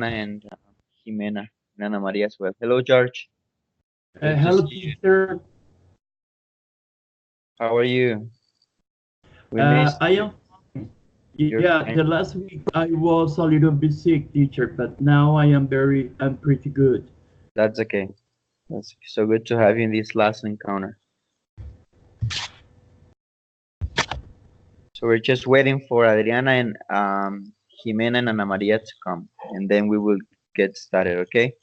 and Jimena and Ana Maria as well. Hello, George. Good to Hello, see you. teacher. How are you? We missed I you. am. You're Yeah, fine. the last week I was a little bit sick, teacher, but now I'm pretty good. That's okay. That's so good to have you in this last encounter. So we're just waiting for Adriana and Jimena and Ana Maria to come, and then we will get started. Okay?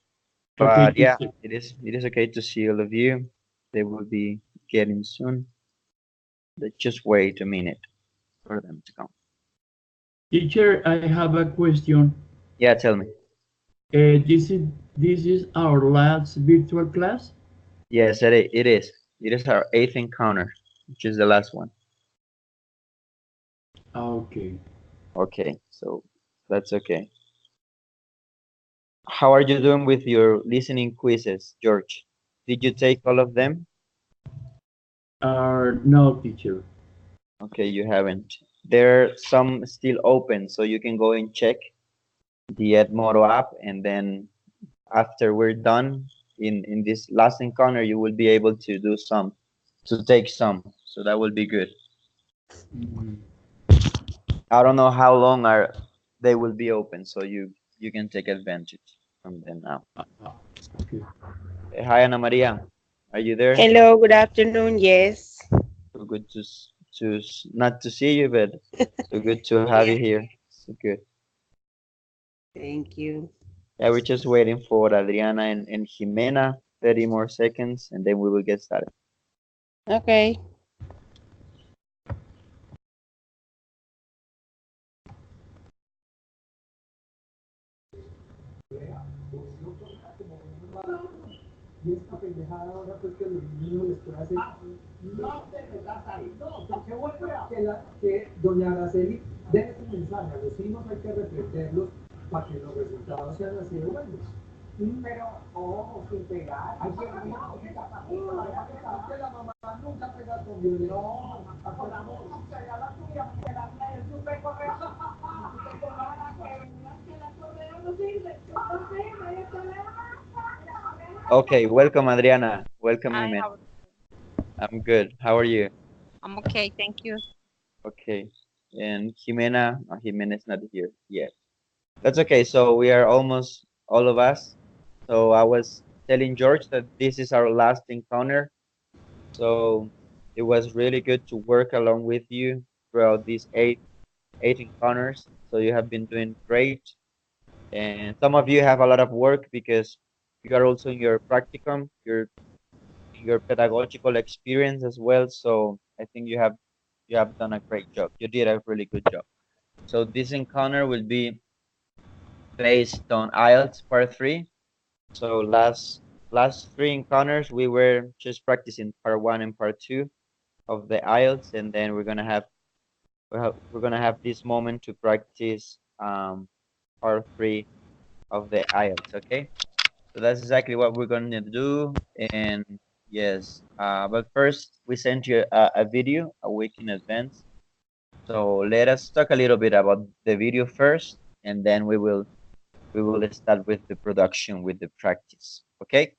Okay, But yeah, teacher. it is okay to see all of you. They will be getting soon. Let's just wait a minute for them to come. Teacher, I have a question. Yeah, tell me. This is our last virtual class. Yes, it is. It is our eighth encounter, which is the last one. Okay. Okay, so that's okay. How are you doing with your listening quizzes, George? Did you take all of them? No, teacher. Okay, you haven't. There are some still open, so you can go and check the Edmodo app, and then after we're done in this last encounter, you will be able to do some, to take some. So that will be good. Mm, I don't know how long are they will be open, so you can take advantage from them now. uh, uh, okay. Hi, Ana Maria. Are you there? Hello, good afternoon. Yes. So good not to see you, but so good to have you Yeah. here. So good. Thank you. Yeah, we're just waiting for Adriana and Jimena. 30 more seconds, and then we will get started. Okay. Y esta pendejada ahora pues que los niños les puede hacer. No te metas ahí. No, porque bueno que doña Araceli deje su mensaje. A los hijos hay que reprenderlos para que los resultados sean así de buenos. Pero, ojo, sin pegar. Hay que la mamá nunca pega con violencia. No, acordamos que ya la tuya, que la mía es súper correcta. Que la correa no sirve. Entonces, no hay problema. Okay, welcome, Adriana. Welcome, Hi, Jimena. how I'm good. How are you? I'm okay, thank you. Okay. And Jimena, Jimena is not here yet. That's okay. So we are almost all of us. So I was telling George that this is our last encounter. So it was really good to work along with you throughout these eight encounters. So you have been doing great. And some of you have a lot of work because you are also in your practicum, your pedagogical experience as well. So I think you have done a great job. You did a really good job. So this encounter will be based on IELTS part 3. So last three encounters we were just practicing part 1 and part 2 of the IELTS, and then we're gonna have this moment to practice part 3 of the IELTS. Okay, so that's exactly what we're gonna do. And yes, but first we sent you a video a week in advance. So let us talk a little bit about the video first, and then we will start with the production with the practice. Okay.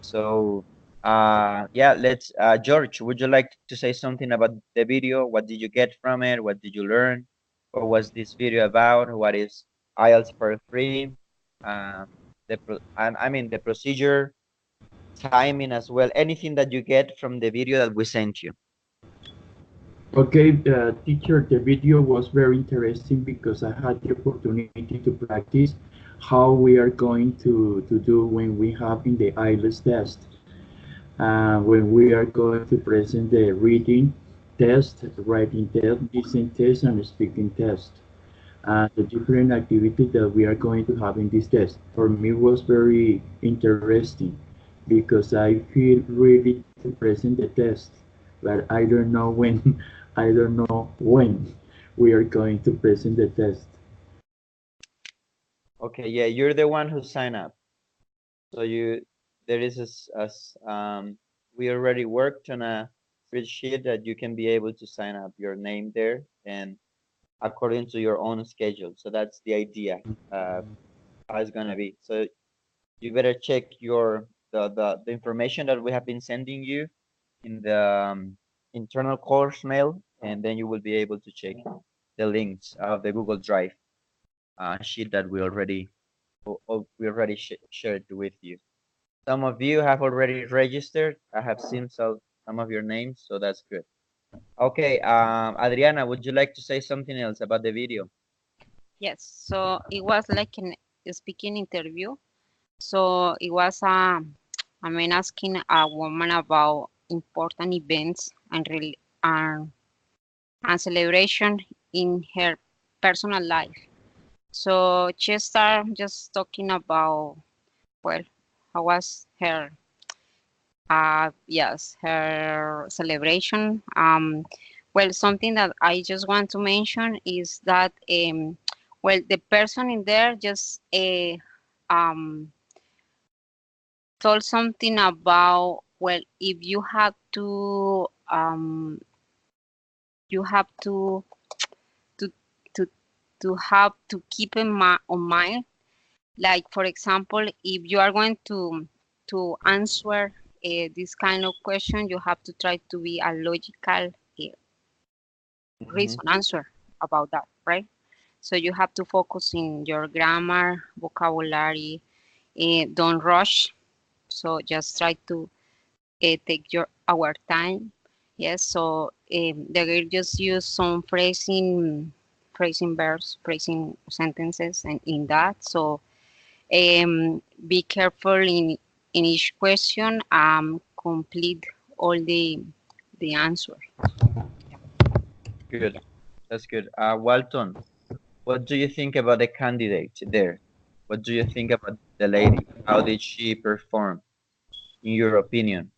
So yeah, let's George, would you like to say something about the video? What did you get from it? What did you learn? What was this video about? What is IELTS part 3? Um, I mean the procedure, timing as well. Anything that you get from the video that we sent you. Okay, teacher, the video was very interesting because I had the opportunity to practice how we are going to do when we have in the IELTS test. When we are going to present the reading test, writing test, listening test, and speaking test. The different activities that we are going to have in this test. For me was very interesting because I feel ready to present the test, but I don't know when, I don't know when we are going to present the test. Okay, yeah, you're the one who signed up. So there is we already worked on a spreadsheet that you can be able to sign up your name there and according to your own schedule. So that's the idea. Uh, how it's gonna be. So you better check the information that we have been sending you in the internal course mail, and then you will be able to check the links of the Google Drive sheet that we already shared with you. Some of you have already registered. I have seen some of your names, so that's good. Okay, Adriana, would you like to say something else about the video? Yes. So it was like a speaking interview. So it was a man asking a woman about important events and celebration in her personal life. So she started just talking about, well, how was her yes, her celebration. Well, something that I just want to mention is that well, the person in there just um told something about, well, if you have to to to have to keep on mind, like for example, if you are going to answer this kind of question, you have to try to be a logical Hmm. reason answer about that, right? So you have to focus in your grammar, vocabulary, don't rush. So just try to take your our time. Yes. So the girl just use some phrasing verbs, phrasing sentences, and in that. So be careful in each question. Complete all the answer. Good. That's good. Walton, what do you think about the candidate there? What do you think about the lady? How did she perform, in your opinion?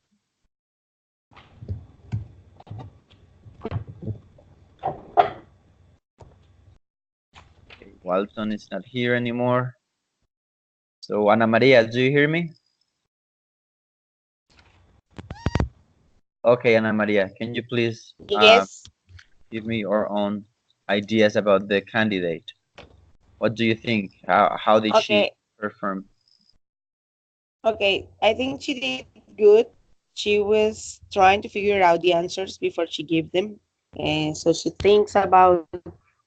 Okay, Walton is not here anymore. So, Ana Maria, do you hear me? Okay, Ana Maria, can you please Yes. give me your own ideas about the candidate? What do you think? How did she Okay. perform? Okay. I think she did good. She was trying to figure out the answers before she gave them. And so she thinks about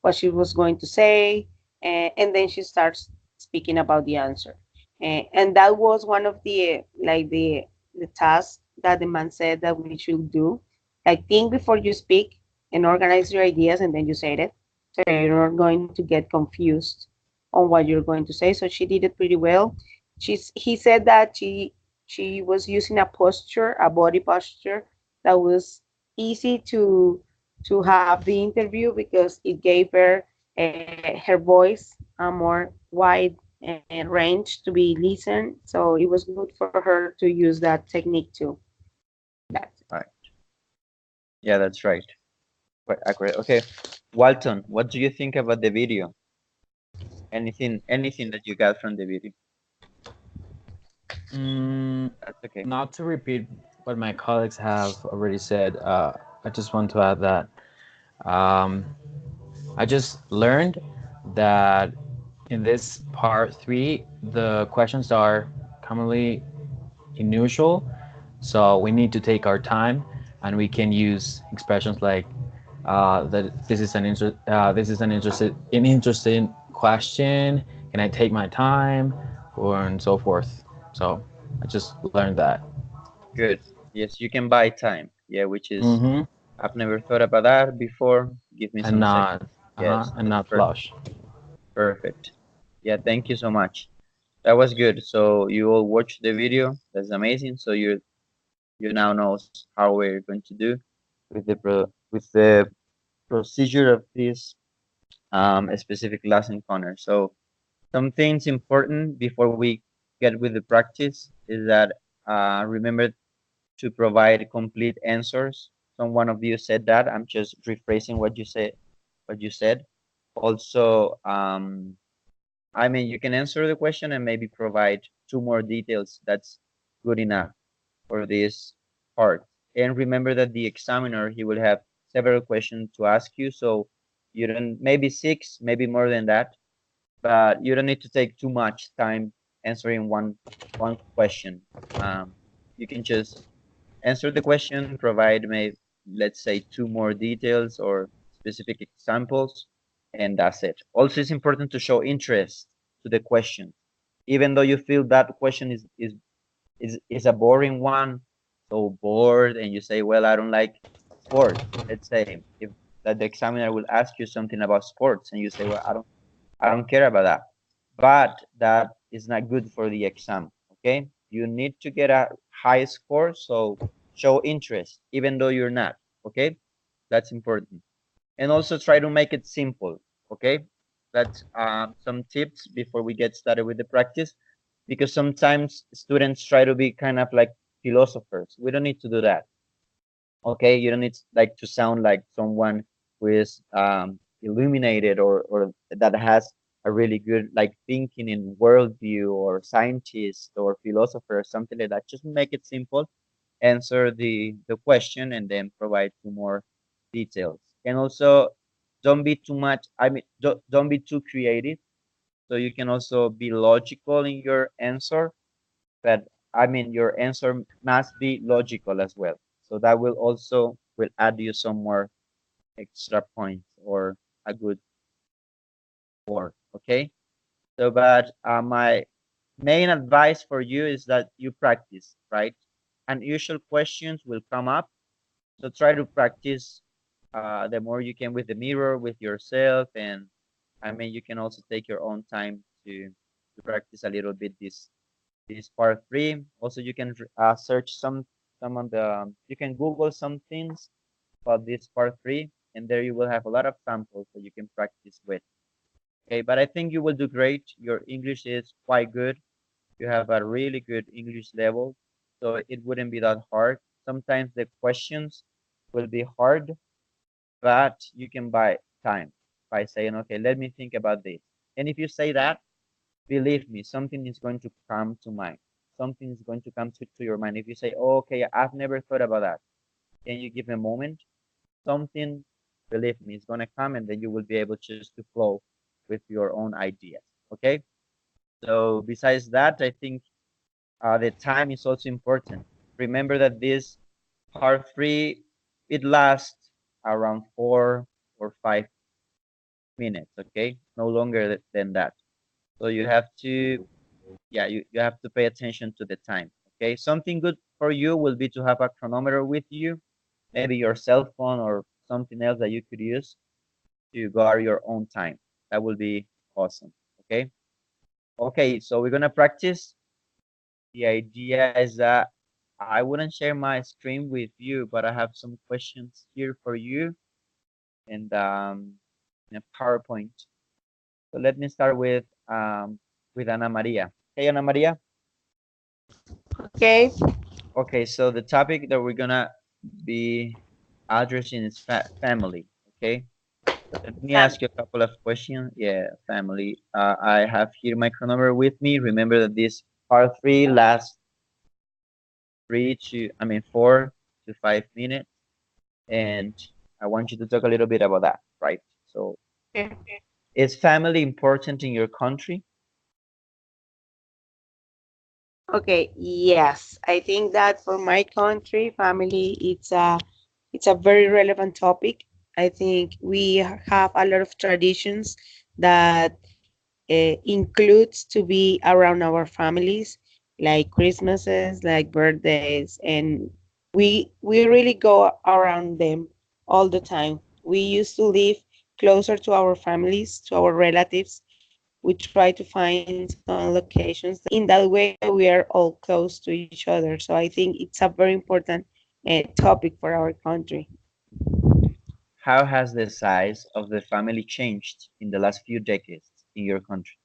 what she was going to say, and then she starts speaking about the answer. And that was one of the like the tasks that the man said that we should do. Like think before you speak and organize your ideas, and then you say it, so you're not going to get confused on what you're going to say. So she did it pretty well. He said that she was using a posture, a body posture that was easy to have the interview because it gave her her voice a more wide range to be listened. So it was good for her to use that technique too. That's it. Right. Yeah, that's right. Quite accurate. Okay, Walton, what do you think about the video? Anything that you got from the video? Mm, That's okay. Not to repeat what my colleagues have already said, I just want to add that um, I just learned that in this part three, the questions are commonly unusual, so we need to take our time, and we can use expressions like that. This is an interesting question. Can I take my time, or and so forth. So I just learned that. Good. Yes, you can buy time. Yeah, which is Mm-hmm. I've never thought about that before. Give me And some seconds. not Yes, and that's not perfect. flush. Perfect. Yeah, thank you so much. That was good. So you all watched the video. That's amazing. So you now know how we're going to do with the procedure of this specific last encounter. So some things important before we get with the practice is that remember to provide complete answers. Someone of you said that. I'm just rephrasing what you said. What you said. Also, I mean, you can answer the question and maybe provide two more details. That's good enough for this part. And remember that the examiner, he will have several questions to ask you. So you don't, maybe six, maybe more than that. but you don't need to take too much time answering one question. Um, you can just answer the question, provide maybe let's say two more details or specific examples, and that's it. Also, it's important to show interest to the question, even though you feel that question is a boring one, so bored, and you say, well, I don't like sports. Let's say if that the examiner will ask you something about sports, and you say, well, I don't care about that. But that is not good for the exam. Okay, you need to get a high score, so show interest, even though you're not. Okay, that's important. And also try to make it simple. Okay, that's some tips before we get started with the practice, because sometimes students try to be kind of like philosophers. We don't need to do that. Okay, you don't need like to sound like someone who is illuminated, or that has a really good like thinking in worldview, or scientist or philosopher or something like that. Just make it simple, answer the question, and then provide two more details. And also don't be too much, I mean, don't be too creative, so you can also be logical in your answer, but I mean your answer must be logical as well. So that will also will add you some more extra points or a good score. Okay. So, but my main advice for you is that you practice, right? Unusual questions will come up, so try to practice the more you can with the mirror, with yourself, and I mean you can also take your own time to practice a little bit this part three. Also, you can search some of the you can Google some things about this part three, and there you will have a lot of samples that you can practice with. Okay, but I think you will do great. Your English is quite good. You have a really good English level, so it wouldn't be that hard. Sometimes the questions will be hard, but you can buy time by saying, okay, let me think about this. And if you say that, believe me, something is going to come to mind. Something is going to come to your mind. If you say, oh, okay, I've never thought about that, and you give a moment, something, believe me, is going to come, and then you will be able just to flow with your own ideas. Okay. So besides that, I think the time is also important. Remember that this part three, it lasts around 4 or 5 minutes. Okay, no longer than that. So you have to, yeah, you have to pay attention to the time. Okay, something good for you will be to have a chronometer with you, maybe your cell phone or something else that you could use to guard your own time. That will be awesome. Okay. Okay, so we're gonna practice. The idea is that I wouldn't share my screen with you, but I have some questions here for you, and in a PowerPoint. So let me start with Ana Maria. Hey, Ana Maria. Okay. Okay, so the topic that we're gonna be addressing is family. Okay, so let me Family. ask you a couple of questions. Yeah, family. I have here my chronometer with me. Remember that this part three lasts 4 to 5 minutes, and I want you to talk a little bit about that, right? So, Okay. is family important in your country? Okay, yes. I think that for my country, family, it's a very relevant topic. I think we have a lot of traditions that includes to be around our families, like Christmases, like birthdays, and we really go around them all the time. We used to live closer to our families, to our relatives. We try to find some locations. In that way, we are all close to each other. So I think it's a very important topic for our country. How has the size of the family changed in the last few decades in your country?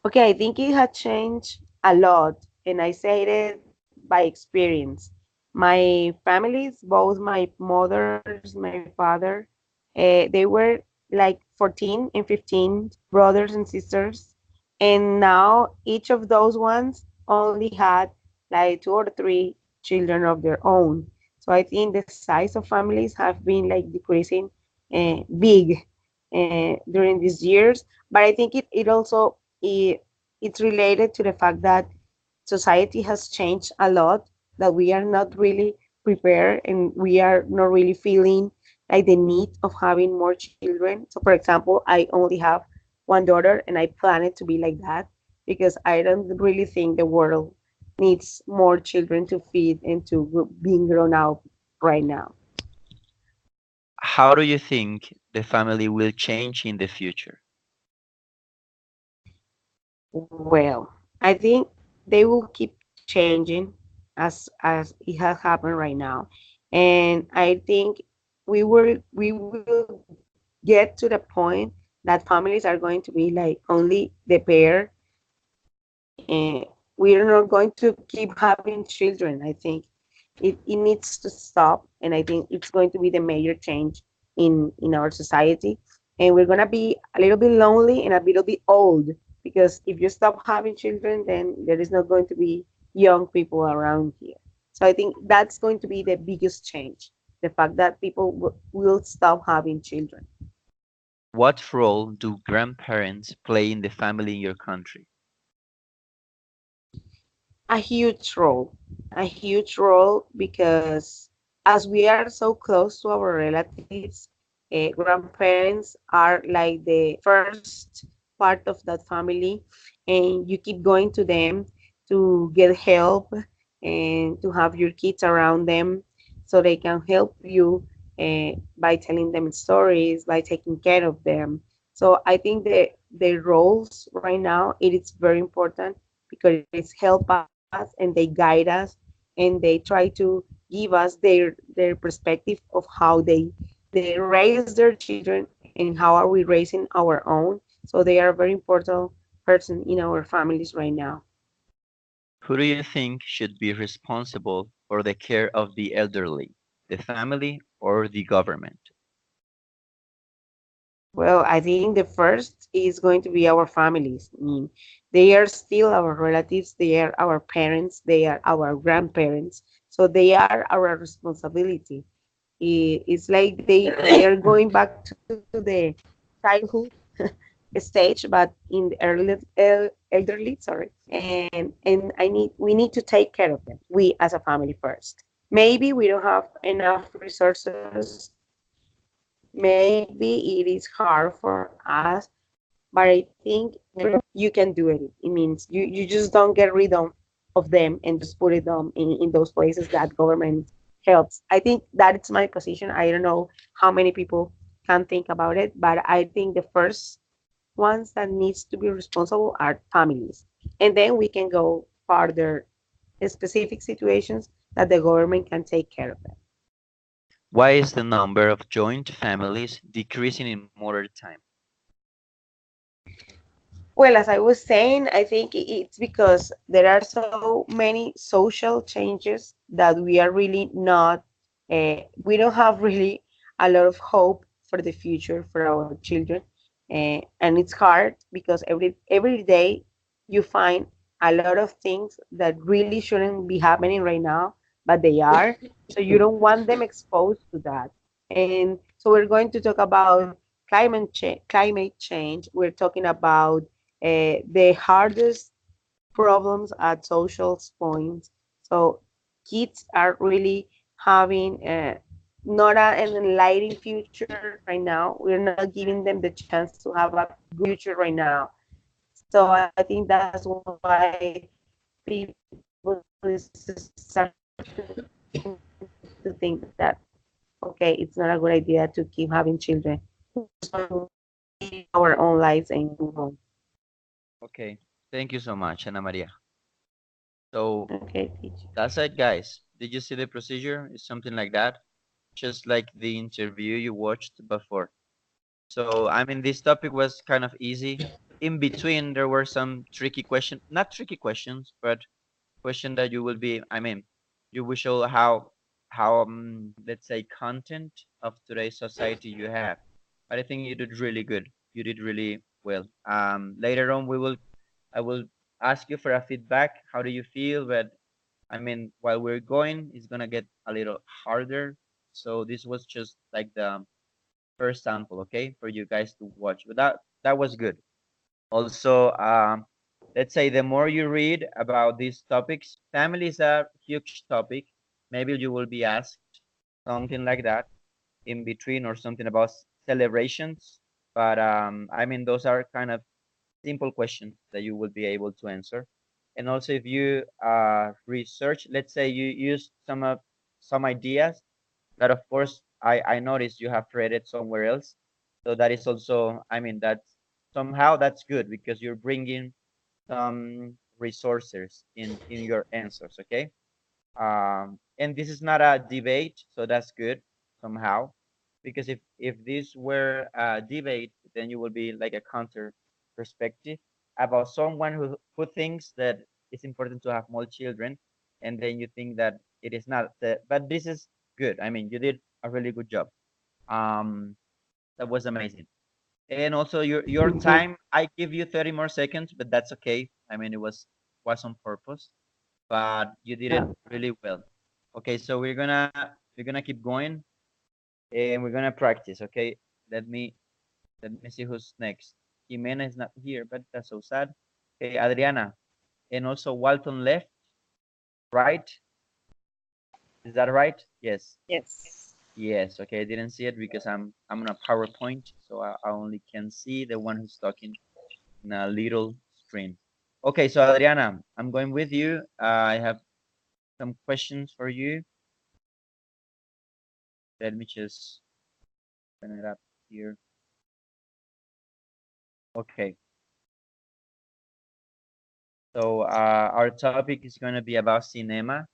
Okay, I think it had changed a lot, and I say it by experience. My families, both my mothers, my father, they were like 14 and 15 brothers and sisters, and now each of those ones only had like two or three children of their own. So I think the size of families have been like decreasing big. during these years. But I think it also it's related to the fact that society has changed a lot, that we are not really prepared and we are not really feeling like the need of having more children. So for example, I only have one daughter and I plan it to be like that because I don't really think the world needs more children to feed and to being grown up right now. How do you think the family will change in the future? Well, I think they will keep changing as it has happened right now, and I think we will get to the point that families are going to be like only the pair, and we're not going to keep having children. I think it needs to stop, and I think it's going to be the major change in our society, and we're going to be a little bit lonely and a little bit old, because if you stop having children, then there is not going to be young people around here. So I think that's going to be the biggest change, the fact that people will stop having children. What role do grandparents play in the family in your country? A huge role, a huge role, because as we are so close to our relatives, grandparents are like the first part of that family, and you keep going to them to get help and to have your kids around them so they can help you by telling them stories, by taking care of them. So I think the roles right now, it is very important because it's help us and they guide us and they try to give us their perspective of how they raise their children and how are we raising our own. So they are very important person in our families right now. Who do you think should be responsible for the care of the elderly, the family or the government? Well, I think the first is going to be our families. I mean, they are still our relatives, they are our parents, they are our grandparents. So they are our responsibility. It's like they are going back to the childhood stage, but in the elderly, sorry. And we need to take care of them. We as a family first. Maybe we don't have enough resources. Maybe it is hard for us, but I think you can do it. It means you just don't get rid of them and just put it in those places that government helps. I think that is my position. I don't know how many people can think about it, but I think the first ones that needs to be responsible are families. And then we can go further specific situations that the government can take care of them. Why is the number of joint families decreasing in modern time? Well, as I was saying, I think it's because there are so many social changes that we are really not, we don't have really a lot of hope for the future for our children. And it's hard because every day you find a lot of things that really shouldn't be happening right now, but they are. So you don't want them exposed to that. And so we're going to talk about climate change. We're talking about the hardest problems at social points. So kids are really having not an enlightening future right now. We're not giving them the chance to have a good future right now. So I think that's why people is starting to think that, okay, it's not a good idea to keep having children. We just want to live our own lives and move on. Okay, thank you so much, Ana Maria. So Okay, teacher. that's it, guys. Did you see the procedure? It's something like that, just like the interview you watched before. So, I mean, this topic was kind of easy. In between, there were some tricky questions, not tricky questions, but question that you will be, I mean, you will show how let's say content of today's society you have. But I think you did really good. You did really well. Later on, I will ask you for a feedback. How do you feel? But I mean, while we're going, it's gonna get a little harder. So this was just like first sample, okay, for you guys to watch. But that was good. Also, let's say the more you read about these topics, family is a huge topic. Maybe you will be asked something like that in between or something about celebrations. But I mean, those are kind of simple questions that you will be able to answer. And also, if you research, let's say you use some ideas that, of course, I noticed you have read it somewhere else. So that is also, I mean, that's somehow that's good because you're bringing some resources in your answers. Okay. And this is not a debate, so that's good somehow, because if this were a debate, then you will be like a counter perspective about someone who thinks that it's important to have more children, and then you think that it is not. But this is good. I mean, you did a really good job. Um, that was amazing. And also your Okay. time, I give you 30 more seconds, but that's okay. I mean, it was on purpose, but you did it Yeah. really well. Okay, so we're gonna keep going and we're gonna practice. Okay, let me let me see who's next. Jimena is not here, but that's so sad. Okay, Adriana, and also Walton left, right? Is that right? Yes. Yes. Yes. Okay, I didn't see it because I'm on a PowerPoint, so I only can see the one who's talking in a little screen. Okay, so Adriana, I'm going with you. I have some questions for you. Let me just open it up here. Okay, so our topic is going to be about cinema,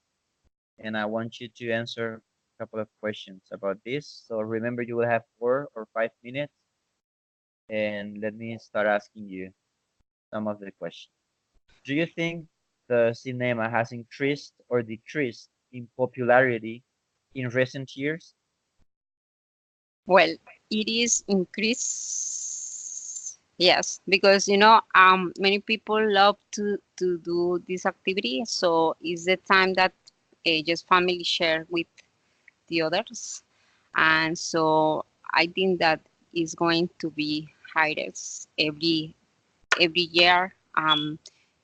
and I want you to answer a couple of questions about this. So remember, you will have 4 or 5 minutes, and let me start asking you some of the questions. Do you think the cinema has increased or decreased in popularity in recent years? Well, it is increase. Yes, because many people love to do this activity, so it's the time that just family share with the others, and so I think that is going to be higher every year,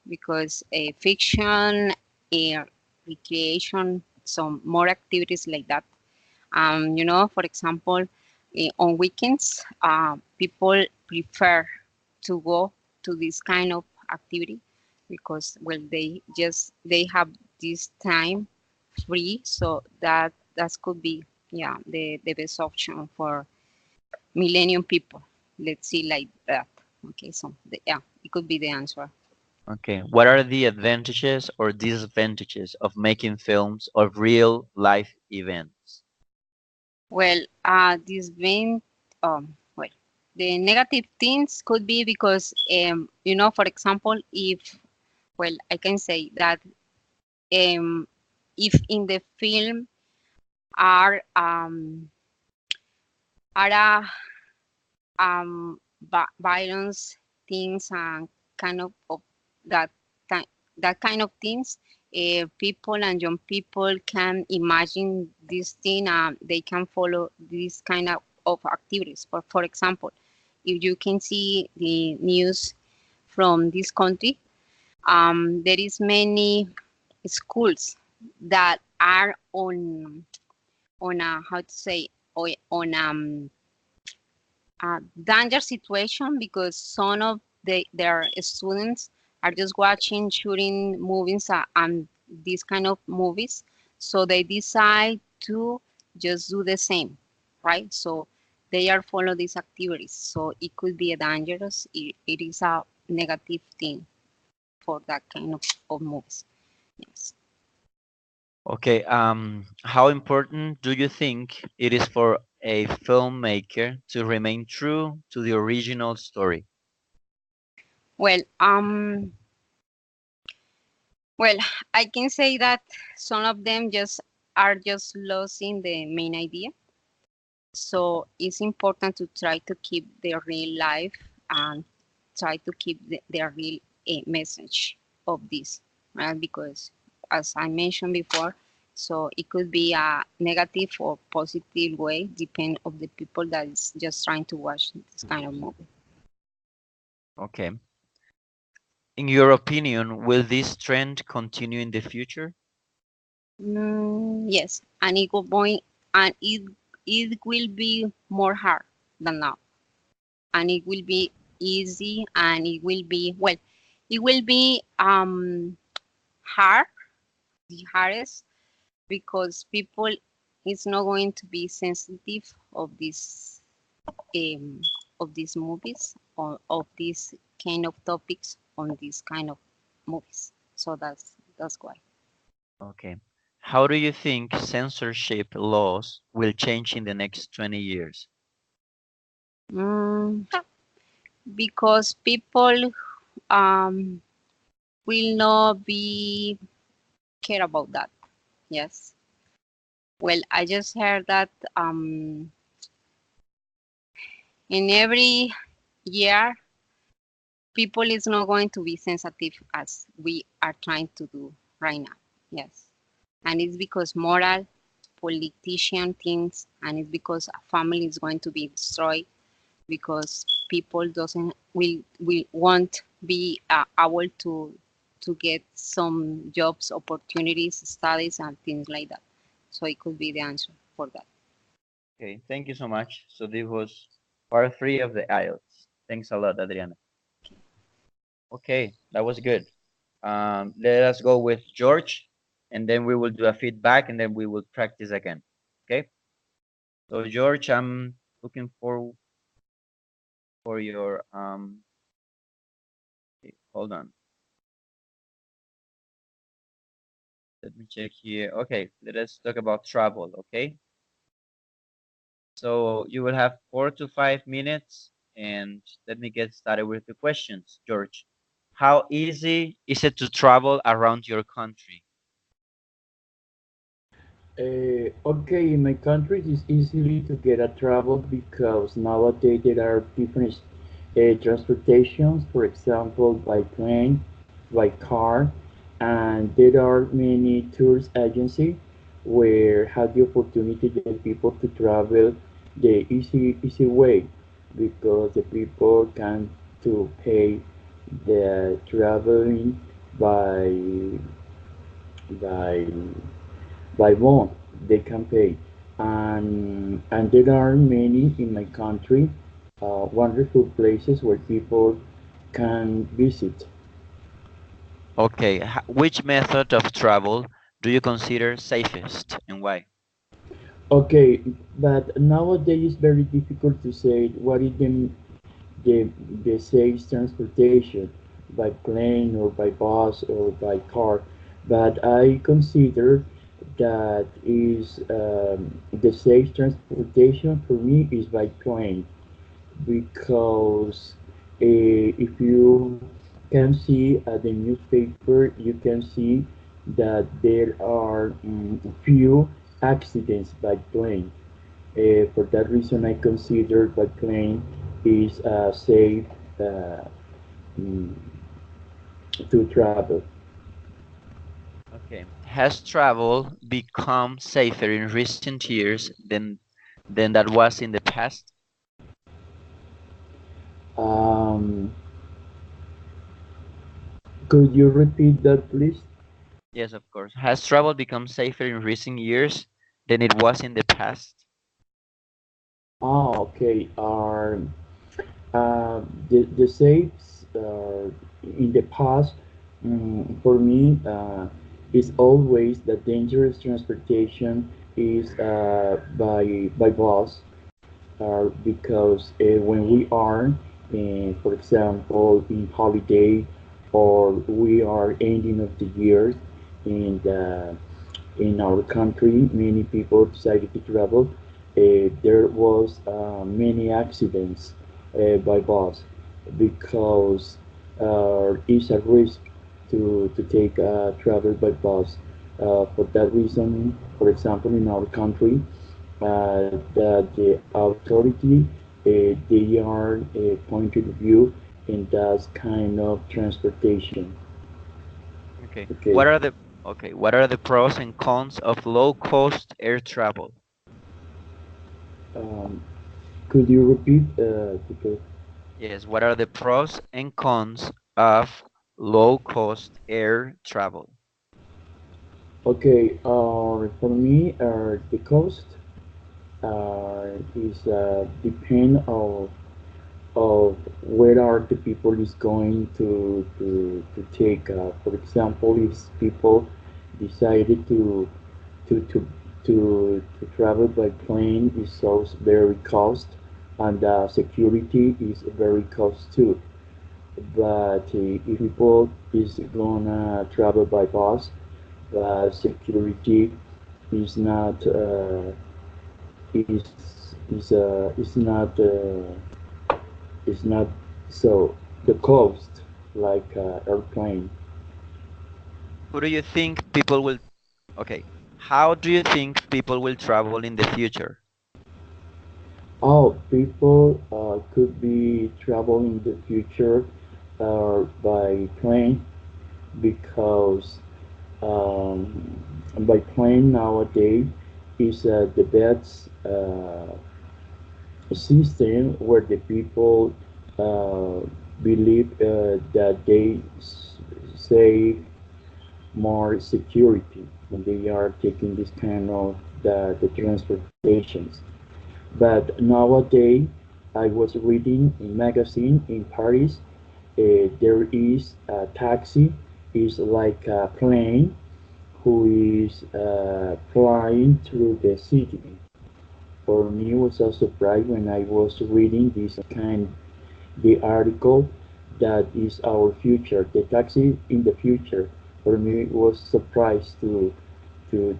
because fiction, recreation, some more activities like that. For example, on weekends, people prefer to go to this kind of activity because, well, they have this time free, so that could be, yeah, the best option for millennium people. Let's see like that. Okay, so yeah, it could be the answer. Okay, what are the advantages or disadvantages of making films of real life events? Well, this being, well, the negative things could be because, for example, if, well, I can say that, um, if in the film are are violence things and kind of that that kind of things, people and young people can imagine this thing, they can follow this kind of activities. For example, if you can see the news from this country, there is many schools that are on a, how to say, on a danger situation because some of their students are just watching shooting movies, and these kind of movies, so they decide to just do the same, right? So they are follow these activities, so it could be a dangerous, it is a negative thing for that kind of movies. Yes. Okay, how important do you think it is for a filmmaker to remain true to the original story? Well, well, I can say that some of them just are just losing the main idea. So it's important to try to keep their real life and try to keep their real message of this, right? Because as I mentioned before, So it could be a negative or positive way, depend of the people that is just trying to watch this kind of movie. Okay. In your opinion, will this trend continue in the future? Yes, and it will going and it will be more hard than now, and it will be easy, and it will be well, it will be hard, the hardest, because people is not going to be sensitive um, of these movies or of these kind of topics on these kind of movies. So that's why. Okay. How do you think censorship laws will change in the next 20 years? Mm, because people um, will not be care about that. Yes. Well, I just heard that in every year, people is not going to be sensitive as we are trying to do right now. Yes. And it's because moral politician things, and it's because a family is going to be destroyed, because people doesn't will won't be able to get some jobs opportunities, studies, and things like that. So it could be the answer for that. Okay, thank you so much. So this was part three of the IELTS. Thanks a lot, Adriana. Okay, that was good. Let us go with George, and then we will do a feedback, and then we will practice again. Okay. So George, I'm looking for your okay, hold on. Let me check here. Okay, let us talk about travel. Okay. So you will have 4 to 5 minutes, and let me get started with the questions. George, how easy is it to travel around your country? Okay, in my country, it's easily to get a travel because nowadays there are different transportations, for example, by plane, by car, and there are many tourist agencies where have the opportunity the people to travel the easy way because the people can to pay the traveling by by by bond they can pay and there are many in my country wonderful places where people can visit. Okay, which method of travel do you consider safest and why? Okay, but nowadays it's very difficult to say what is the, the safe transportation by plane or by bus or by car, but I consider that is the safe transportation for me is by plane because if you can see at the newspaper, you can see that there are few accidents by plane. For that reason, I consider by plane is safe uh, mm, to travel. Okay, has travel become safer in recent years than that was in the past? Um, could you repeat that, please? Yes, of course. Has travel become safer in recent years than it was in the past? Ah, okay. The safes in the past, for me, is always the dangerous transportation is by bus, because when we are, for example, in holiday or we are ending of the year in in our country, many people decided to travel. There was many accidents by bus because it's a risk to take travel by bus. For that reason, for example, in our country, that the authority they are pointed of view in that kind of transportation. Okay. Okay. Okay, what are the pros and cons of low-cost air travel? Um, could you repeat? Because Yes, what are the pros and cons of low-cost air travel? okay, for me, the cost is depend of where are the people is going to take. For example, if people decided to to to travel by plane is so very cost, and security is very cost too. But if people is gonna travel by bus, security is not is not so the cost like airplane. Who do you think people will, okay, how do you think people will travel in the future? Oh, people could be travel in the future by plane because by plane nowadays is the best system where the people uh, believe that they save more security when they are taking this kind of the transportations. But nowadays, I was reading a magazine in Paris. There is a taxi, is like a plane who is flying through the city. For me, it was a surprise when I was reading this kind, the article that is our future, the taxi in the future. For me, it was surprise to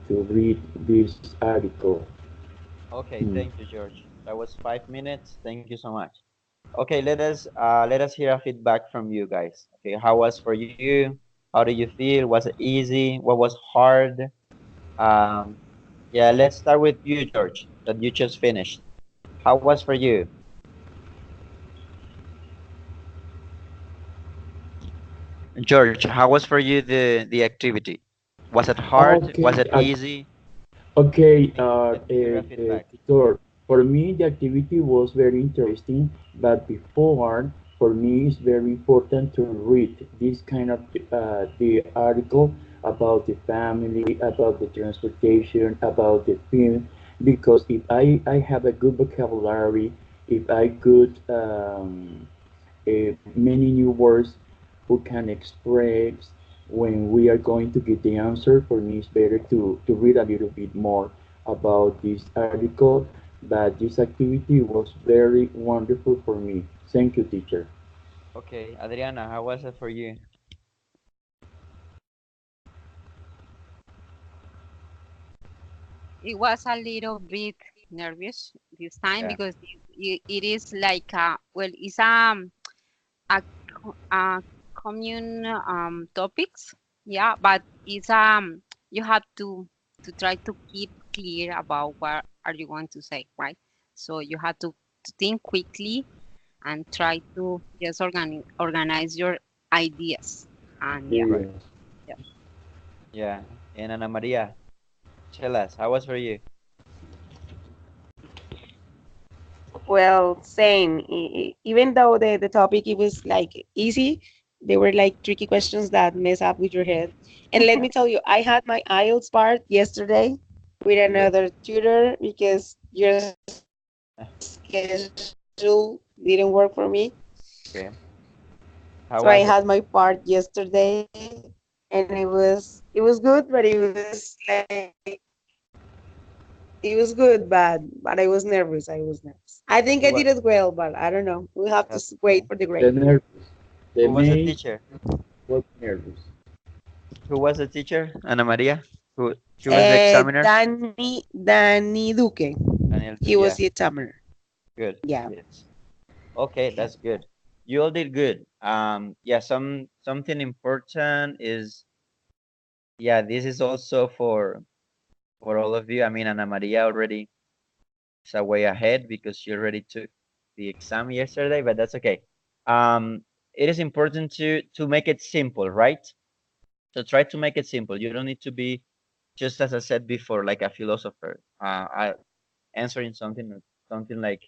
read this article. Okay, Hmm. thank you, George. That was 5 minutes. Thank you so much. Okay, let us hear a feedback from you guys. Okay, how was for you? How do you feel? Was it easy? What was hard? Um, yeah, let's start with you, George, that you just finished. How was for you? George, how was for you the activity? Was it hard? Was Okay, it easy? okay, Let me hear a feedback. Tutor. For me, the activity was very interesting, but before, for me, it's very important to read this kind of the article about the family, about the transportation, about the film, because if I have a good vocabulary, if I could many new words who can express when we are going to get the answer. For me, it's better to read a little bit more about this article. But this activity was very wonderful for me. Thank you, teacher. Okay, Adriana, how was it for you? It was a little bit nervous this time Yeah. because it is like well, it's a, a commune topics, yeah, but it's you have to try to keep clear about what are you going to say, right? So you have to think quickly and try to just organize your ideas, and yeah, Right. Yes. yeah. Yeah. And Ana Maria, tell us, how was for you? Well, same. Even though the topic it was like easy, they were like tricky questions that mess up with your head. And let me tell you, I had my IELTS part yesterday with Good. another tutor because your schedule didn't work for me. Okay. So I had How my was it? part yesterday, and it was good, but it was like it was good, but I was nervous. I was nervous. I think I did it Who well, was? but I don't know. We'll have to wait That's for the okay. grade. The nervous. The Who was the maid teacher? was nervous. Who was the teacher? Ana Maria? Who was the examiner? Danny Duque. Daniel. He was Yeah. the examiner. Good. Yeah. Good. Okay, that's good. You all did good. Yeah, something important is, yeah, this is also for all of you. I mean, Ana Maria already is a way ahead because she already took the exam yesterday, but that's okay. It is important to make it simple, right? So try to make it simple. You don't need to be, just as I said before, like a philosopher, answering something like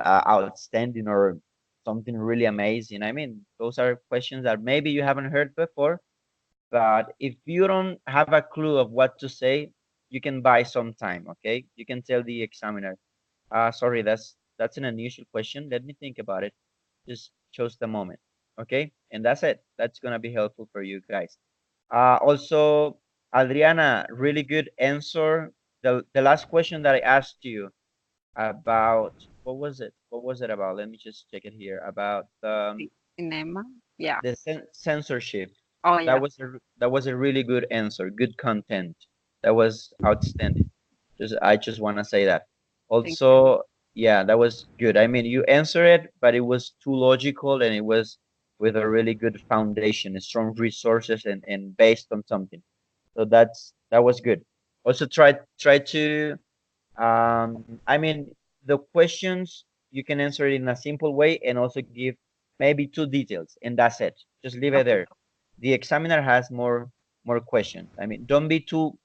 outstanding or something really amazing. I mean, those are questions that maybe you haven't heard before, but if you don't have a clue of what to say, you can buy some time, okay? You can tell the examiner, sorry, that's an unusual question. Let me think about it. Just chose the moment, okay? And that's it. That's gonna be helpful for you guys. Also, Adriana, really good answer. The last question that I asked you about, what was it? What was it about? Let me just check it here. About Cinema. Yeah. the censorship. Oh, That yeah. was a really good answer. Good content. That was outstanding. I just want to say that. Thank you. Also, yeah, that was good. I mean, you answered it, but it was too logical and it was with a really good foundation, strong resources and based on something. So that was good. Also try to I mean, the questions you can answer it in a simple way and also give maybe two details, and that's it. Just leave it Okay. there. The examiner has more questions. I mean, don't be too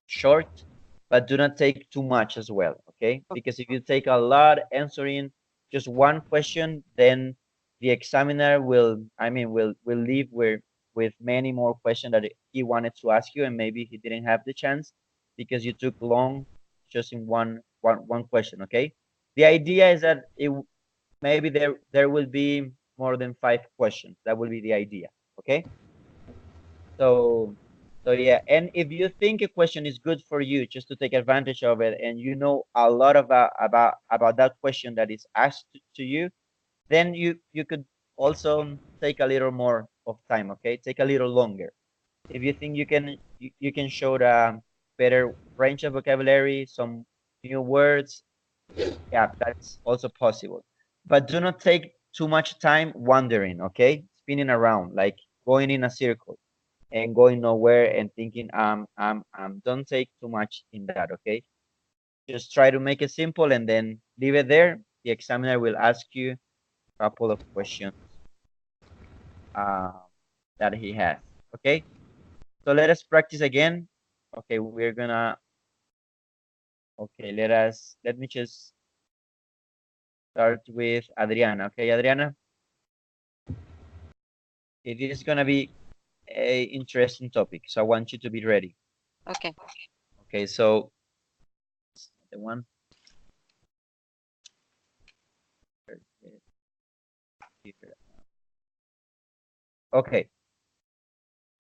short, but do not take too much as well, okay? Okay. Because if you take a lot answering just one question, then the examiner will, I mean, will leave with many more questions that he wanted to ask you, and maybe he didn't have the chance because you took long just in one question, okay? The idea is that maybe there will be more than 5 questions. That will be the idea, okay? So, so yeah, and if you think a question is good for you, just to take advantage of it, and you know a lot about that question that is asked to you, then you could also take a little more of time, okay? Take a little longer. If you think you can show the better range of vocabulary, some new words, yeah, that's also possible. But do not take too much time wandering, okay? Spinning around, like going in a circle and going nowhere and thinking don't take too much in that, okay? Just try to make it simple and then leave it there. The examiner will ask you a couple of questions uh, that he has, okay? So let us practice again. Okay, we're gonna, okay, let me just start with Adriana. Okay, Adriana, it is gonna be a interesting topic, so I want you to be ready. Okay. Okay, so the one, okay,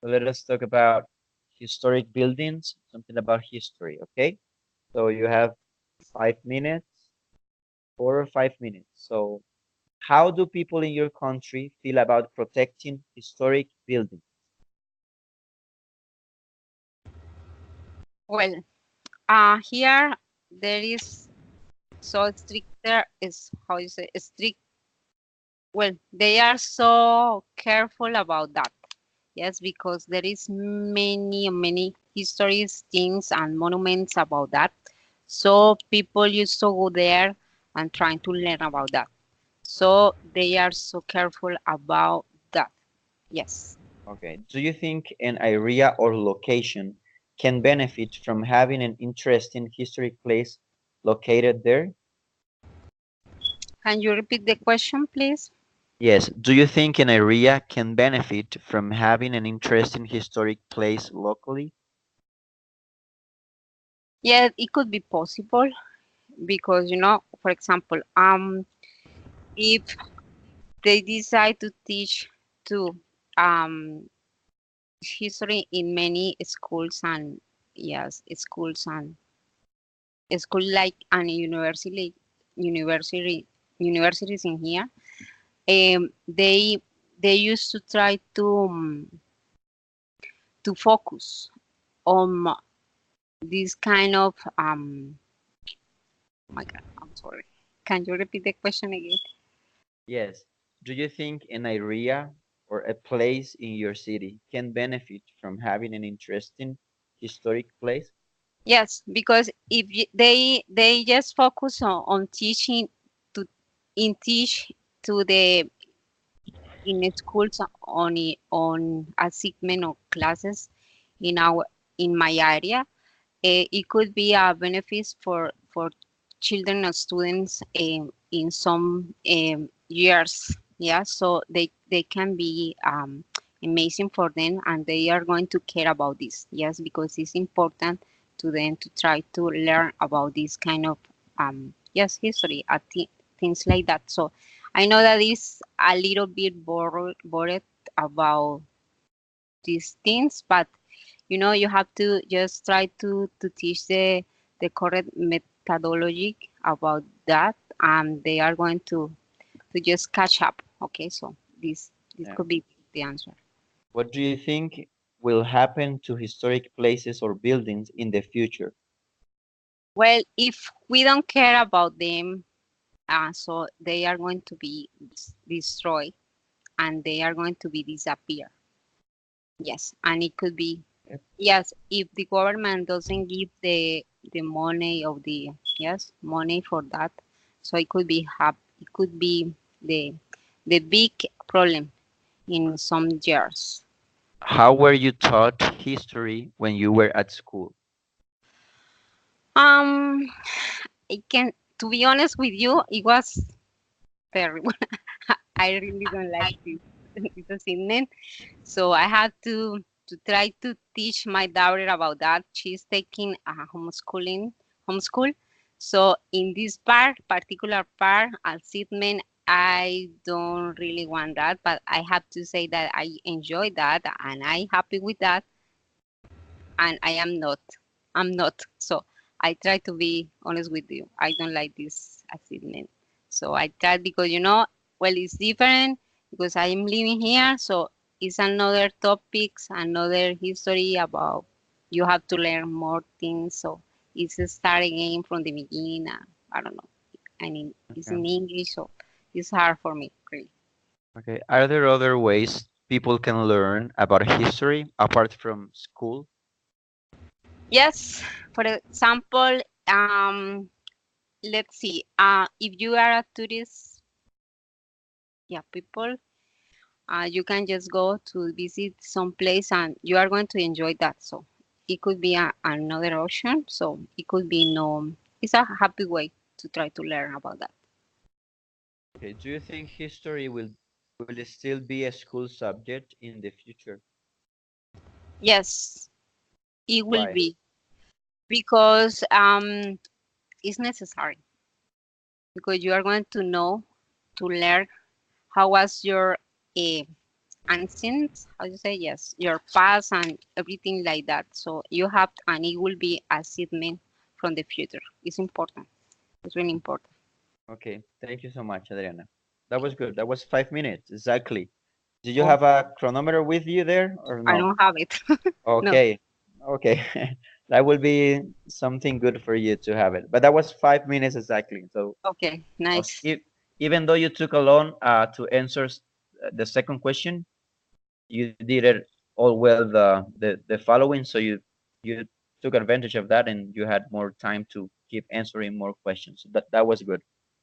so let us talk about historic buildings, something about history, okay? So you have 5 minutes, 4 or 5 minutes. So how do people in your country feel about protecting historic buildings? Well, here there is so strict. There is how you say strict. Well, they are so careful about that. Yes, because there is many histories, things, and monuments about that. So people used to go there and trying to learn about that. So they are so careful about that. Yes. Okay. Do you think an area or location can benefit from having an interesting historic place located there? Can you repeat the question, please? Yes. Do you think an area can benefit from having an interesting historic place locally? Yeah, it could be possible because for example, if they decide to teach to um history in many schools and yes, schools and school like and university universities in here, they used to try to focus on this kind of oh my god, I'm sorry. Can you repeat the question again? Yes. Do you think an area or a place in your city can benefit from having an interesting historic place? Yes, because if they just focus on teaching to in teach to the in schools on assignment or classes in our in my area. It could be a benefit for children or students in some years. Yeah, so they can be amazing for them, and they are going to care about this. Yes, because it's important to them to try to learn about this kind of yes history, things like that. So I know that is a little bit bored about these things, but you have to just try to teach the correct methodology about that, and they are going to just catch up. Okay, so this Yeah. could be the answer. What do you think will happen to historic places or buildings in the future? Well, if we don't care about them, so they are going to be destroyed, and they are going to be disappear. Yes, and it could be Yep. yes if the government doesn't give the money of the yes money for that, so it could be the big problem in some years. How were you taught history when you were at school? Um, I can to be honest with you, it was terrible. I really don't like this assignment. So I had to try to teach my daughter about that. She's taking a homeschool. So in this particular part, assignment, I don't really want that, but I have to say that I enjoy that and I'm happy with that, and I am not. I'm not. So I try to be honest with you. I don't like this assignment. So I try because well, it's different because I am living here. So it's another topics, another history about you have to learn more things. So it's a start again from the beginning. I don't know. I mean, it's Okay. in English, so it's hard for me, really. Okay. Are there other ways people can learn about history apart from school? Yes, for example, let's see. If you are a tourist, yeah, people, you can just go to visit some place and you are going to enjoy that. So it could be another option. So it could be no. It's a happy way to try to learn about that. Okay. Do you think history will it still be a school subject in the future? Yes, it will Why? be because it's necessary because you are going to know to learn how was your uh, ancient, how you say, yes, your past and everything like that. So you have, and it will be a statement from the future. It's important. It's really important. Okay. Thank you so much, Adriana. That was good. That was 5 minutes exactly. Did you Oh, have a chronometer with you there or I no? don't have it. No. Okay. Okay. That will be something good for you to have it. But that was 5 minutes exactly. So Okay, okay. nice. Even though you took a long to answer the second question, you did it all well the following. So you took advantage of that and you had more time to keep answering more questions. So that was good.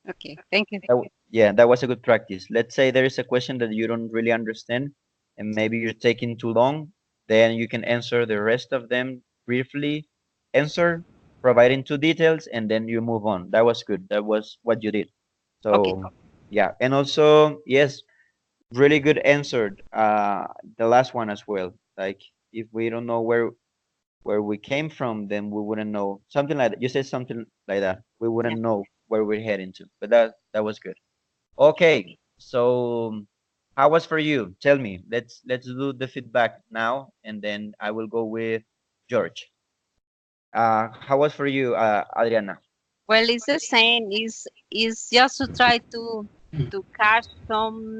Okay, thank you. Yeah, that was a good practice. Let's say there is a question that you don't really understand and maybe you're taking too long, then you can answer the rest of them briefly, answer, providing two details, and then you move on. That was good. That was what you did. Okay, So yeah, and also yes, really good answered. The last one as well. Like if we don't know where we came from, then we wouldn't know something like that. You said something like that. We yeah. wouldn't know where we're heading to. But that was good. Okay, so how was for you? Tell me. Let's do the feedback now, and then I will go with George. How was for you, Adriana? Well, it's the same. Is just to try to catch some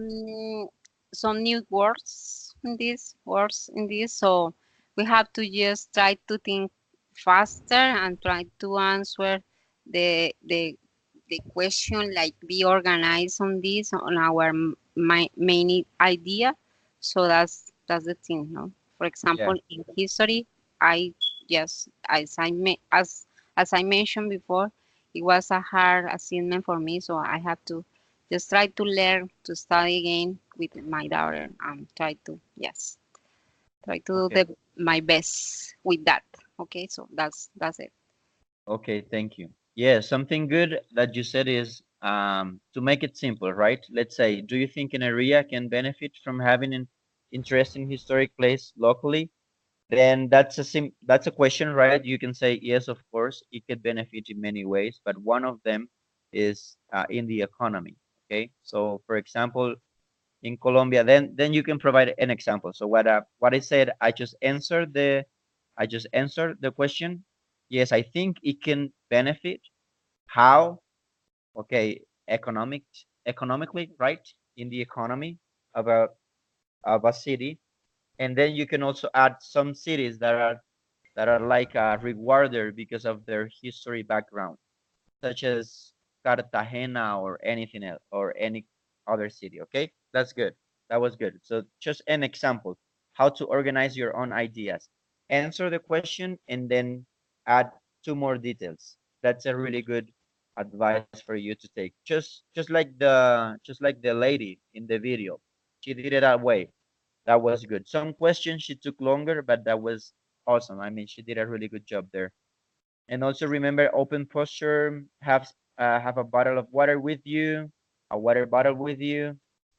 new words in this. So we have to just try to think faster and try to answer the question, like be organized on this on our main idea. So that's the thing, no? For Yeah. example, in history, I yes, as I mentioned before, it was a hard assignment for me, so I have to just try to learn to study again with my daughter and try to, yes, try to do Okay. my best with that. Okay, so that's it. Okay, thank you. Yeah, something good that you said is to make it simple, right? Let's say, do you think an area can benefit from having an interesting historic place locally? Then that's a question, right? You can say yes, of course, it could benefit in many ways, but one of them is in the economy. Okay, so for example, in Colombia, then you can provide an example. So what I said, I just answered the question. Yes, I think it can benefit. How? Okay, economically, right? In the economy of a city, and then you can also add some cities that are like a rewarder because of their history background, such as Cartagena or anything else or any other city. Okay, that's good. That was good. So just an example, how to organize your own ideas. Answer the question and then add two more details. That's a really good advice for you to take. Just like the lady in the video. She did it that way. That was good. Some questions she took longer, but that was awesome. I mean, she did a really good job there. And also remember open posture, have a bottle of water with you, a water bottle with you,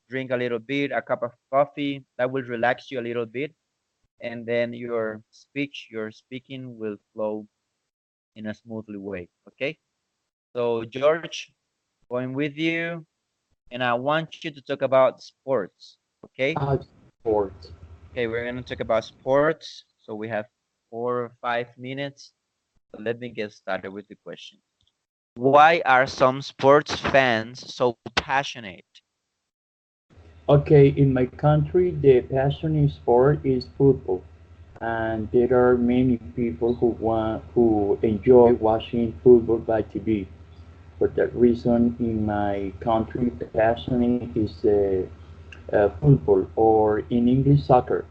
drink a little bit, a cup of coffee. That will relax you a little bit. And then your speech, your speaking will flow in a smoothly way. Okay. So George, going with you, and I want you to talk about sports. Okay. Sport. Okay, we're gonna talk about sports. So we have 4 or 5 minutes. So let me get started with the question. Why are some sports fans so passionate? Okay, in my country, the passionate sport is football, and there are many people who enjoy watching football by TV. For that reason, in my country, passionate is football, or in English, soccer.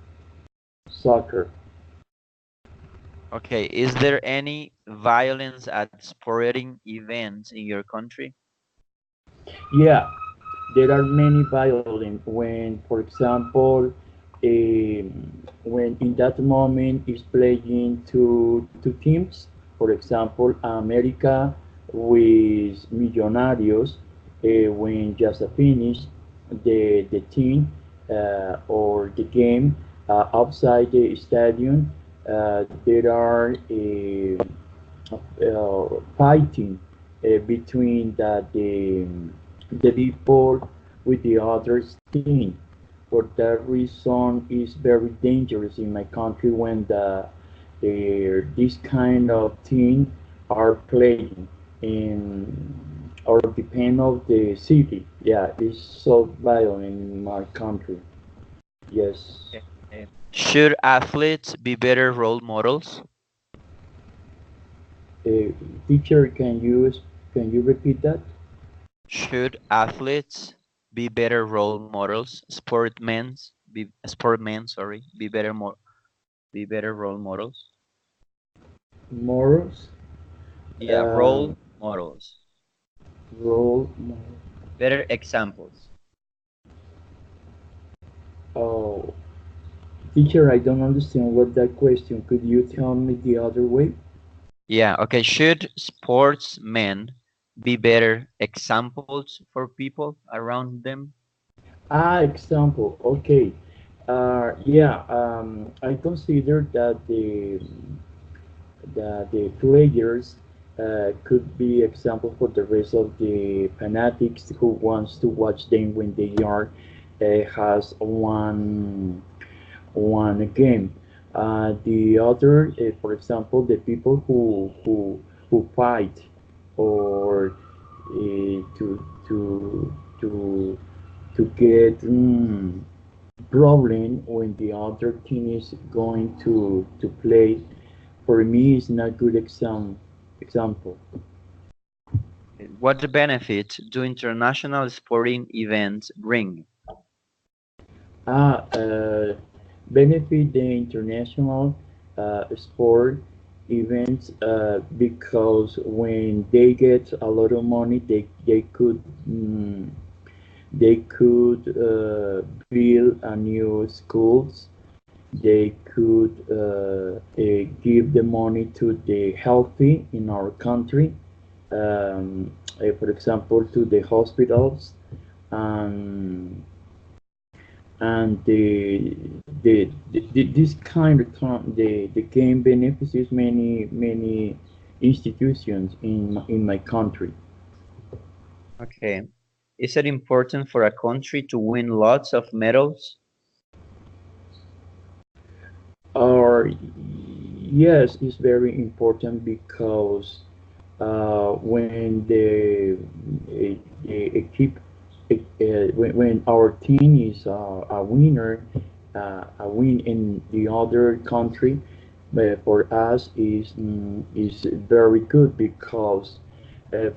Soccer. Okay, is there any violence at sporting events in your country? Yeah, there are many violent when, for example, when in that moment is playing two teams, for example, America with Millonarios, when just finished the team or the game outside the stadium, there are fighting between the people with the other team. For that reason, it's very dangerous in my country when this kind of team are playing in or depend of the city. Yeah, it's so violent in my country. Yes. Okay. Should athletes be better role models? Uh, Teacher, can you repeat that? Should athletes be better role models? Sportmen, sorry, be better role models? Morals. Yeah, Um, role models. role. Better examples. Oh, teacher, I don't understand what that question. Could you tell me the other way? Yeah, okay. Should sportsmen be better examples for people around them? Ah, example. Okay. Yeah. I consider that the players could be example for the rest of the fanatics who wants to watch them when they are has one game. The other, for example, the people who fight or to to get problem when the other team is going to play. For me, is not good example. What benefit do international sporting events bring? Ah, benefit the international sport events because when they get a lot of money, they could They could build a new schools. They could give the money to the healthy in our country, for example, to the hospitals, and and this kind of the game beneficies many institutions in my country. Okay. Is it important for a country to win lots of medals? Or yes, it's very important because when the keep when our team is a winner, a win in the other country, but for us is very good because,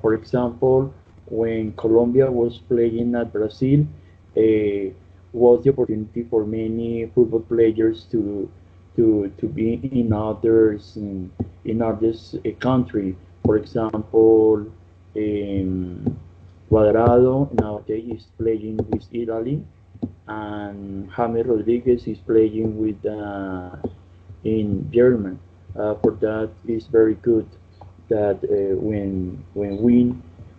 for example, when Colombia was playing at Brazil, was the opportunity for many football players to be in others country. For example, um, Cuadrado nowadays is playing with Italy, and James Rodriguez is playing with in German. For that, it's very good that when we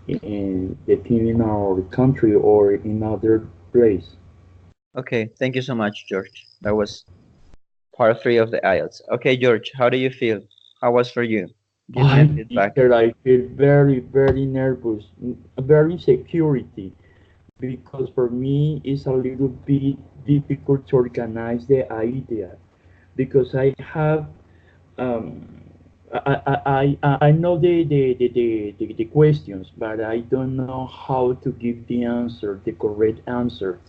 in the team in our country or in other place. Okay, thank you so much, George. That was part three of the IELTS. Okay, George, how do you feel? How was for you? Give me a I feedback. teacher, I feel very nervous, very security because for me it's a little bit difficult to organize the idea because I have um, I know the questions, but I don't know how to give the answer, the correct answers.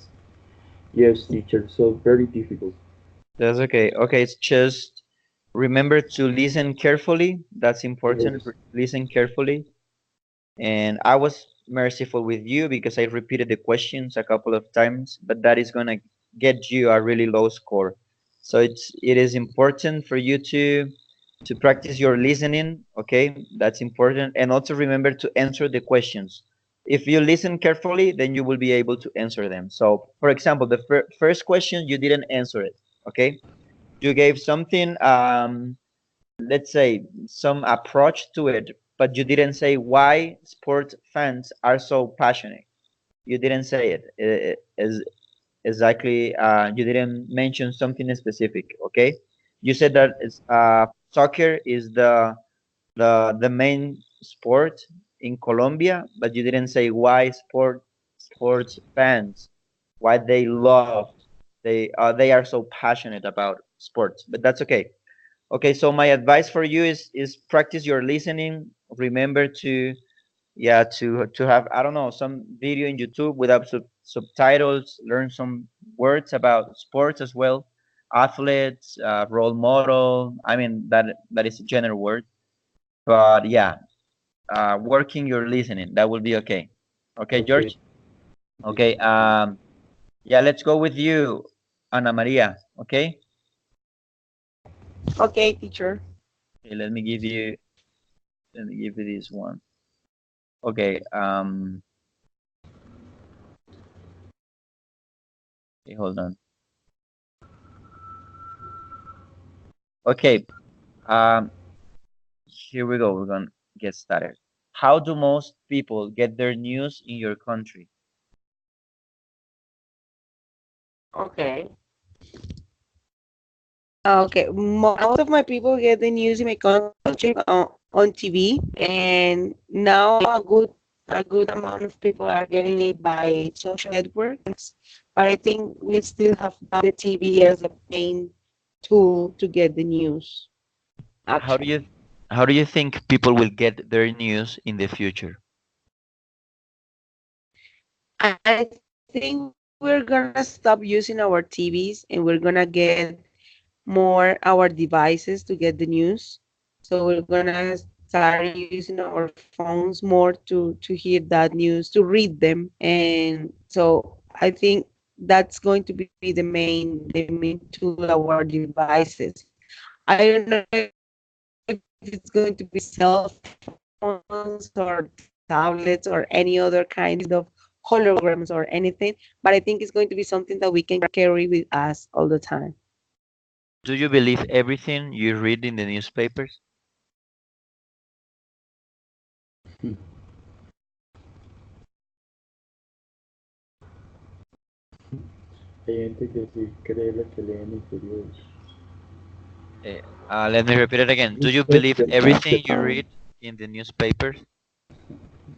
Yes, teacher, so very difficult. That's okay. Okay, it's just remember to listen carefully. That's important. Yes, Listen carefully. And I was merciful with you because I repeated the questions a couple of times, but that is gonna get you a really low score. So it is important for you to practice your listening, okay? That's important. And also remember to answer the questions. If you listen carefully, then you will be able to answer them. So, for example, the first question you didn't answer it, okay? You gave something let's say some approach to it, but you didn't say why sports fans are so passionate. You didn't say it. Is exactly. You didn't mention something specific. Okay. You said that soccer is the main sport in Colombia, but you didn't say why sports fans, why they love, they are so passionate about sports. But that's okay. Okay, so my advice for you is practice your listening. Remember to yeah to have I don't know some video in YouTube without subtitles. Learn some words about sports as well, athletes, role model. I mean that is a general word, but yeah, working your listening that will be okay. Okay, okay. George. Okay, yeah, let's go with you, Ana Maria. Okay, Okay, teacher. okay, let me give you this one. Okay, okay, hold on. Okay, um, here we go. We're gonna get started. How do most people get their news in your country? Okay. Okay. Most of my people get the news in my country on TV, and now a good amount of people are getting it by social networks. But I think we still have the TV as a main tool to get the news. How do Actually, you how do you think people will get their news in the future? I think we're gonna stop using our TVs and we're gonna get more our devices to get the news. So we're gonna start using our phones more to hear that news, to read them. And so I think that's going to be the main tool, our devices. I don't know if it's going to be cell phones or tablets or any other kind of computer, holograms or anything, but I think it's going to be something that we can carry with us all the time. Do you believe everything you read in the newspapers? Hay gente que sí cree lo que lee en el periódico. Let me repeat it again. Do Good you believe question, everything you um, read in the newspapers?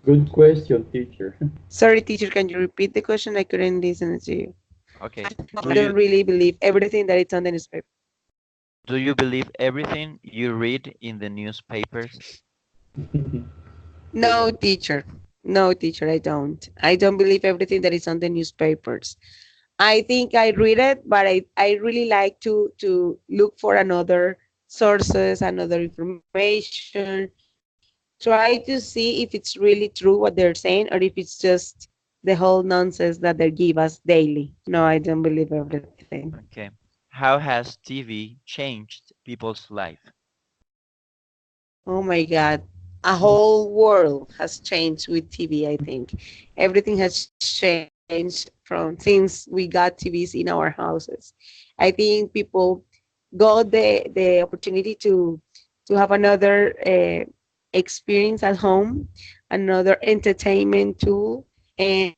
good question, teacher. Sorry, teacher, can you repeat the question? I couldn't listen to you. Okay. I don't really believe everything that it's on the newspaper. Do you believe everything you read in the newspapers? Good No, one. teacher. No, teacher, I don't. I don't believe everything that is on the newspapers. I think I read it, but I really like to look for another sources, another information, try to see if it's really true what they're saying or if it's just the whole nonsense that they give us daily. No, I don't believe everything. Okay. How has TV changed people's life? Oh my God. A whole world has changed with TV, I think. Everything has changed from since we got TVs in our houses. I think people got the opportunity to have another experience at home, another entertainment tool, and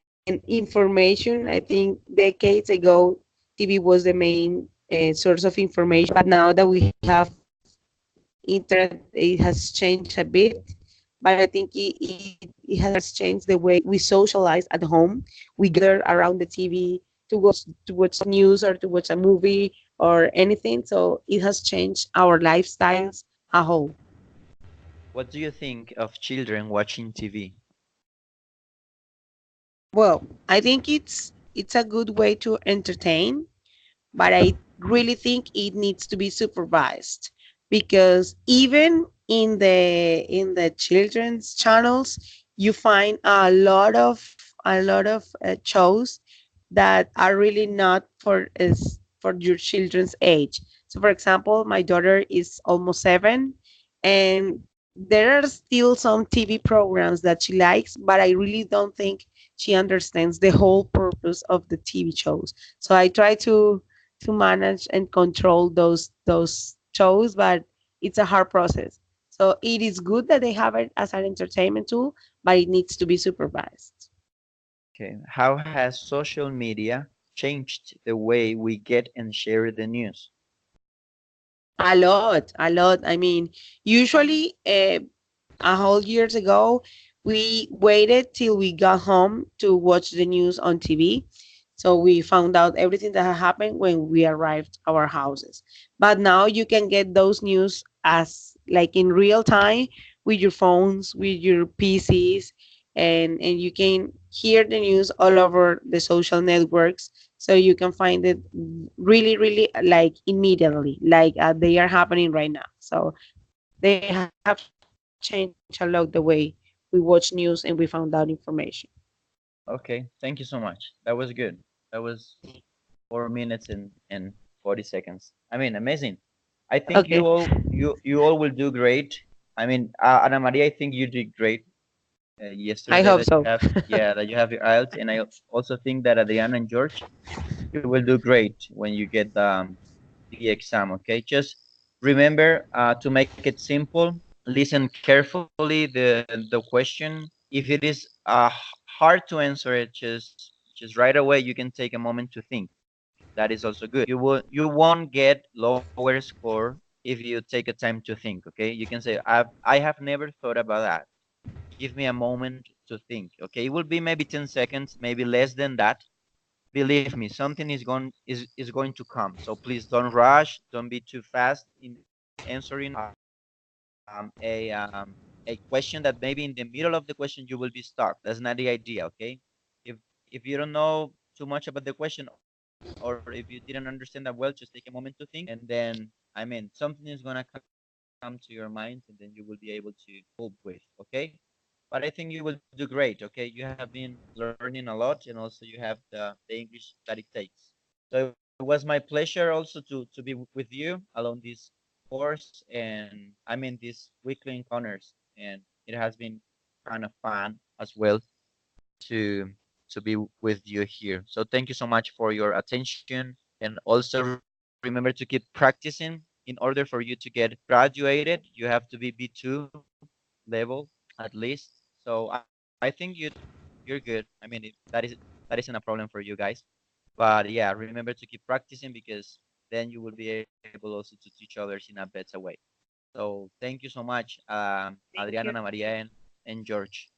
information. I think decades ago, TV was the main source of information, but now that we have internet, it has changed a bit. But I think it has changed the way we socialize at home. We gather around the TV to watch news or to watch a movie or anything. So it has changed our lifestyles a whole. What do you think of children watching TV? Well, I think it's a good way to entertain, but I really think it needs to be supervised because even in the children's channels, you find a lot of shows that are really not for your children's age. So, for example, my daughter is almost 7, and there are still some TV programs that she likes, but I really don't think she understands the whole purpose of the TV shows. So I try to manage and control those shows, but it's a hard process. So it is good that they have it as an entertainment tool, but it needs to be supervised. Okay. How has social media changed the way we get and share the news? A lot, a lot. I mean, usually a whole years ago, we waited till we got home to watch the news on TV. So we found out everything that had happened when we arrived our houses. But now you can get those news as like in real time with your phones, with your PCs, and you can hear the news all over the social networks. So you can find it really, really like immediately, like they are happening right now. So they have changed a lot the way we watch news and we found out information. Okay. Thank you so much. That was good. That was 4 minutes and 40 seconds. I mean, amazing. I think Okay, you all will do great. I mean, Ana Maria, I think you did great I yesterday hope that you so. have, yeah, that you have your IELTS, and I also think that Adriana and George, you will do great when you get the exam. Okay, just remember to make it simple. Listen carefully the question. If it is hard to answer it, just right away you can take a moment to think. That is also good. You won't get lower score if you take a time to think. Okay, you can say I have never thought about that. Give me a moment to think. Okay, it will be maybe 10 seconds, maybe less than that. Believe me, something is going to come. So please don't rush, don't be too fast in answering a question that maybe in the middle of the question you will be stuck. That's not the idea. Okay, if you don't know too much about the question, or if you didn't understand that well, just take a moment to think, and then I mean something is gonna come to your mind, and then you will be able to cope with. Okay, but I think you will do great. Okay, you have been learning a lot, and also you have the English that it takes. So it was my pleasure also to be with you along this course, and I mean these weekly encounters, and it has been kind of fun as well to to be with you here. So thank you so much for your attention, and also remember to keep practicing. In order for you to get graduated, you have to be B2 level at least. So I think you're good. I mean, that isn't a problem for you guys. But yeah, remember to keep practicing because then you will be able also to teach others in a better way. So thank you so much, Thank Adriana, you. Ana Maria, and George.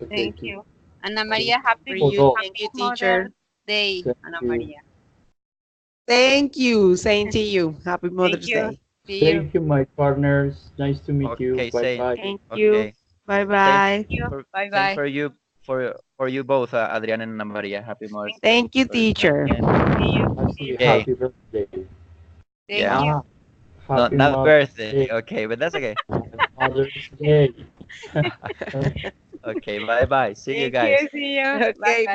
Okay, Thank you. Anna thank Maria, For you for you. all. Thank happy you, Mother's teacher. Day, Thank Anna you. Maria. Thank you. Same to you. Happy Thank Mother's you. Day. See you. Thank you, my partners. Nice to meet Okay, you. Bye same. bye. Thank Okay, you. Bye same bye. You. for Bye same bye. for you, for you both, Adriana and Ana Maria. Happy Mother's Thank Day Thank you, for teacher. again. See you. See you. Happy, Okay, happy birthday. Thank yeah. you. Ah, Not happy not Mother's birthday. Day. Okay, but that's okay. Mother's Day. Okay, bye bye. See you Thank guys. you. See you. Bye Okay, bye.